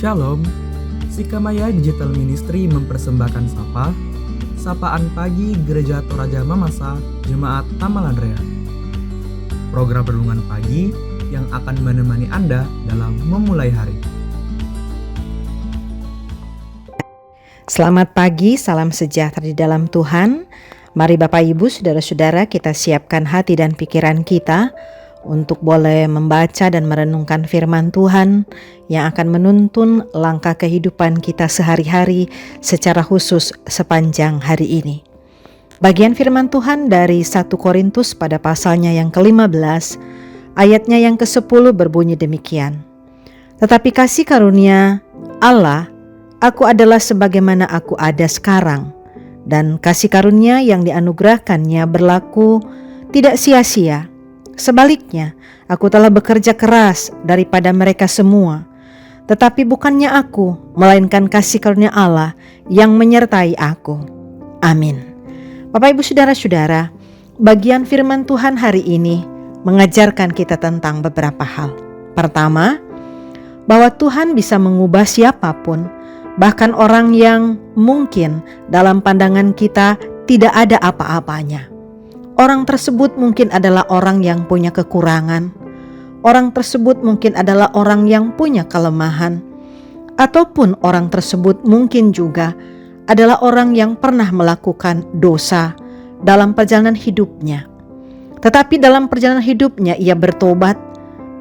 Shalom, Sikamaya Digital Ministry mempersembahkan Sapaan Pagi Gereja Toraja Mamasa Jemaat Tamal Andrea. Program renungan pagi yang akan menemani Anda dalam memulai hari. Selamat pagi, salam sejahtera di dalam Tuhan. Mari Bapak Ibu, Saudara-saudara, kita siapkan hati dan pikiran kita untuk boleh membaca dan merenungkan firman Tuhan yang akan menuntun langkah kehidupan kita sehari-hari secara khusus sepanjang hari ini. Bagian firman Tuhan dari 1 Korintus pada pasalnya yang ke-15, ayatnya yang ke-10 berbunyi demikian. Tetapi kasih karunia Allah, aku adalah sebagaimana aku ada sekarang, dan kasih karunia yang dianugerahkannya berlaku tidak sia-sia. Sebaliknya, aku telah bekerja keras daripada mereka semua, tetapi bukannya aku, melainkan kasih karunia Allah yang menyertai aku. Amin. Bapak Ibu Saudara-saudara, bagian firman Tuhan hari ini mengajarkan kita tentang beberapa hal. Pertama, bahwa Tuhan bisa mengubah siapapun, bahkan orang yang mungkin dalam pandangan kita tidak ada apa-apanya. Orang tersebut mungkin adalah orang yang punya kekurangan. Orang tersebut mungkin adalah orang yang punya kelemahan. Ataupun orang tersebut mungkin juga adalah orang yang pernah melakukan dosa dalam perjalanan hidupnya. Tetapi dalam perjalanan hidupnya ia bertobat,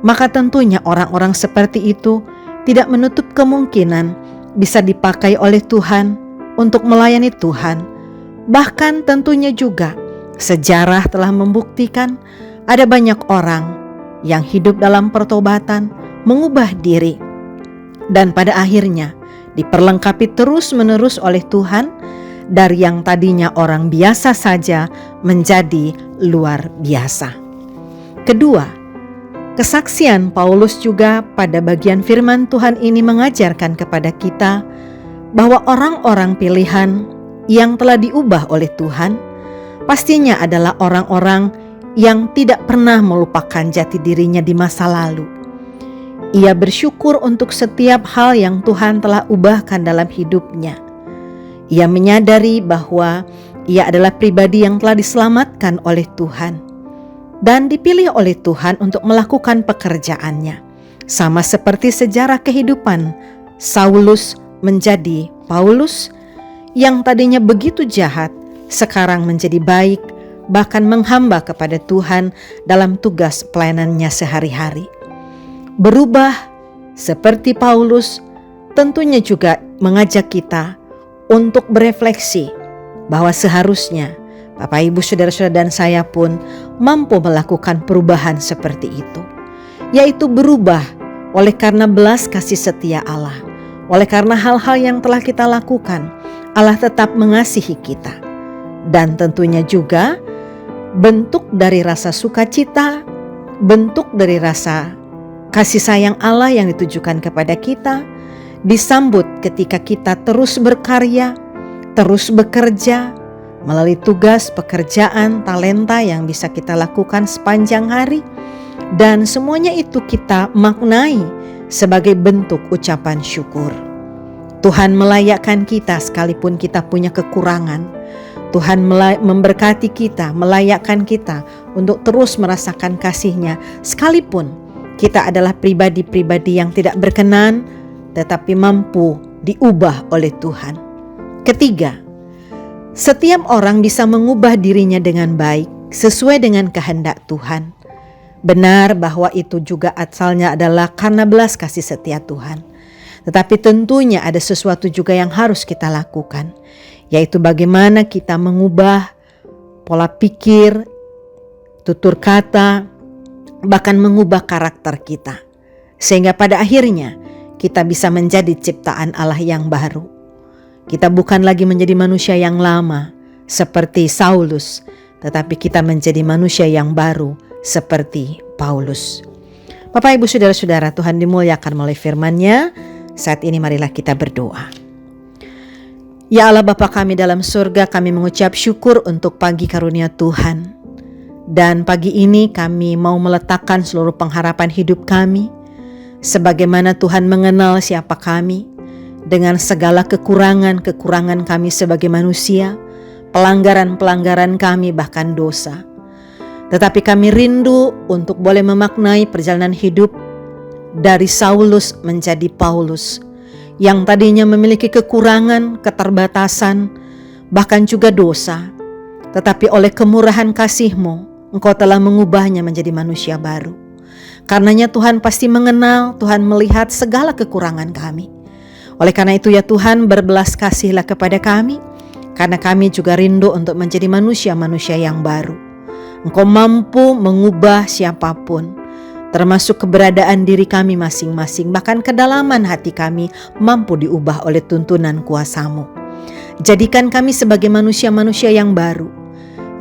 maka tentunya orang-orang seperti itu tidak menutup kemungkinan bisa dipakai oleh Tuhan untuk melayani Tuhan. Bahkan tentunya juga sejarah telah membuktikan ada banyak orang yang hidup dalam pertobatan, mengubah diri, dan pada akhirnya diperlengkapi terus-menerus oleh Tuhan dari yang tadinya orang biasa saja menjadi luar biasa. Kedua, kesaksian Paulus juga pada bagian firman Tuhan ini mengajarkan kepada kita bahwa orang-orang pilihan yang telah diubah oleh Tuhan pastinya adalah orang-orang yang tidak pernah melupakan jati dirinya di masa lalu. Ia bersyukur untuk setiap hal yang Tuhan telah ubahkan dalam hidupnya. Ia menyadari bahwa ia adalah pribadi yang telah diselamatkan oleh Tuhan dan dipilih oleh Tuhan untuk melakukan pekerjaannya. Sama seperti sejarah kehidupan Saulus menjadi Paulus yang tadinya begitu jahat, sekarang menjadi baik, bahkan menghamba kepada Tuhan dalam tugas pelayanannya sehari-hari. Berubah seperti Paulus tentunya juga mengajak kita untuk berefleksi bahwa seharusnya Bapak Ibu Saudara-saudara dan saya pun mampu melakukan perubahan seperti itu, yaitu berubah oleh karena belas kasih setia Allah. Oleh karena hal-hal yang telah kita lakukan, Allah tetap mengasihi kita. Dan tentunya juga bentuk dari rasa sukacita, bentuk dari rasa kasih sayang Allah yang ditujukan kepada kita, disambut ketika kita terus berkarya, terus bekerja, melalui tugas, pekerjaan, talenta yang bisa kita lakukan sepanjang hari. Dan semuanya itu kita maknai sebagai bentuk ucapan syukur. Tuhan melayakkan kita sekalipun kita punya kekurangan. Tuhan memberkati kita, melayakkan kita untuk terus merasakan kasih-Nya, sekalipun kita adalah pribadi-pribadi yang tidak berkenan, tetapi mampu diubah oleh Tuhan. Ketiga, setiap orang bisa mengubah dirinya dengan baik, sesuai dengan kehendak Tuhan. Benar bahwa itu juga asalnya adalah karena belas kasih setia Tuhan. Tetapi tentunya ada sesuatu juga yang harus kita lakukan, yaitu bagaimana kita mengubah pola pikir, tutur kata, bahkan mengubah karakter kita. Sehingga pada akhirnya kita bisa menjadi ciptaan Allah yang baru. Kita bukan lagi menjadi manusia yang lama seperti Saulus, tetapi kita menjadi manusia yang baru seperti Paulus. Bapak Ibu Saudara-saudara, Tuhan dimuliakan melalui firman-Nya. Saat ini marilah kita berdoa. Ya Allah Bapa kami dalam surga, kami mengucap syukur untuk pagi karunia Tuhan. Dan pagi ini kami mau meletakkan seluruh pengharapan hidup kami sebagaimana Tuhan mengenal siapa kami, dengan segala kekurangan-kekurangan kami sebagai manusia, pelanggaran-pelanggaran kami bahkan dosa. Tetapi kami rindu untuk boleh memaknai perjalanan hidup dari Saulus menjadi Paulus, yang tadinya memiliki kekurangan, keterbatasan, bahkan juga dosa. Tetapi oleh kemurahan kasih-Mu, Engkau telah mengubahnya menjadi manusia baru. Karenanya Tuhan pasti mengenal, Tuhan melihat segala kekurangan kami. Oleh karena itu ya Tuhan, berbelas kasihlah kepada kami, karena kami juga rindu untuk menjadi manusia-manusia yang baru. Engkau mampu mengubah siapapun, termasuk keberadaan diri kami masing-masing, bahkan kedalaman hati kami mampu diubah oleh tuntunan kuasa-Mu. Jadikan kami sebagai manusia-manusia yang baru,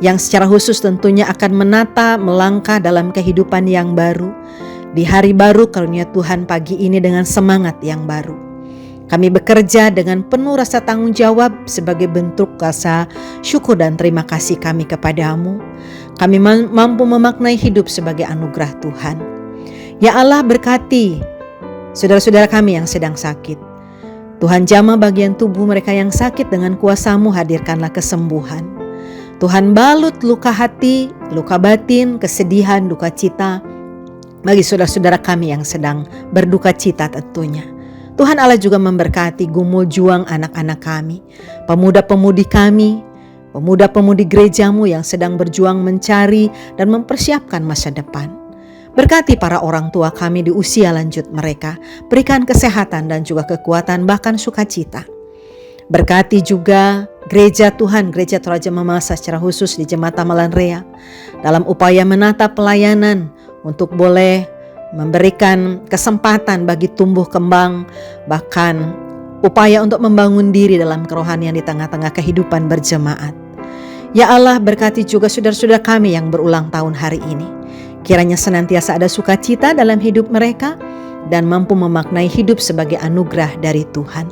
yang secara khusus tentunya akan menata, melangkah dalam kehidupan yang baru, di hari baru karunia Tuhan pagi ini dengan semangat yang baru. Kami bekerja dengan penuh rasa tanggung jawab sebagai bentuk rasa syukur dan terima kasih kami kepadamu. Kami mampu memaknai hidup sebagai anugerah Tuhan. Ya Allah, berkati saudara-saudara kami yang sedang sakit. Tuhan, jamah bagian tubuh mereka yang sakit dengan kuasa-Mu, hadirkanlah kesembuhan. Tuhan, balut luka hati, luka batin, kesedihan, duka cita bagi saudara-saudara kami yang sedang berduka cita tentunya. Tuhan Allah juga memberkati gumul juang anak-anak kami, pemuda-pemudi kami, pemuda-pemudi gereja-Mu yang sedang berjuang mencari dan mempersiapkan masa depan. Berkati para orang tua kami di usia lanjut mereka, berikan kesehatan dan juga kekuatan bahkan sukacita. Berkati juga gereja Tuhan, gereja Toraja Mamasa secara khusus di Jemaat Tamalan Rea, dalam upaya menata pelayanan untuk boleh memberikan kesempatan bagi tumbuh kembang, bahkan upaya untuk membangun diri dalam kerohanian di tengah-tengah kehidupan berjemaat. Ya Allah, berkati juga saudara-saudara kami yang berulang tahun hari ini. Kiranya senantiasa ada sukacita dalam hidup mereka dan mampu memaknai hidup sebagai anugerah dari Tuhan.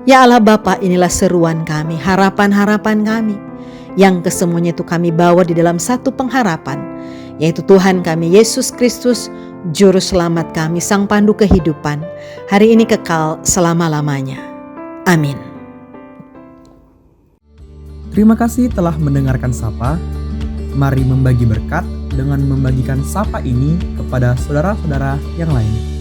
Ya Allah Bapa, inilah seruan kami, harapan-harapan kami, yang kesemuanya itu kami bawa di dalam satu pengharapan, yaitu Tuhan kami Yesus Kristus, Juru Selamat kami, Sang Pandu kehidupan, hari ini kekal selama-lamanya. Amin. Terima kasih telah mendengarkan Sapa. Mari membagi berkat dengan membagikan Sapa ini kepada saudara-saudara yang lain.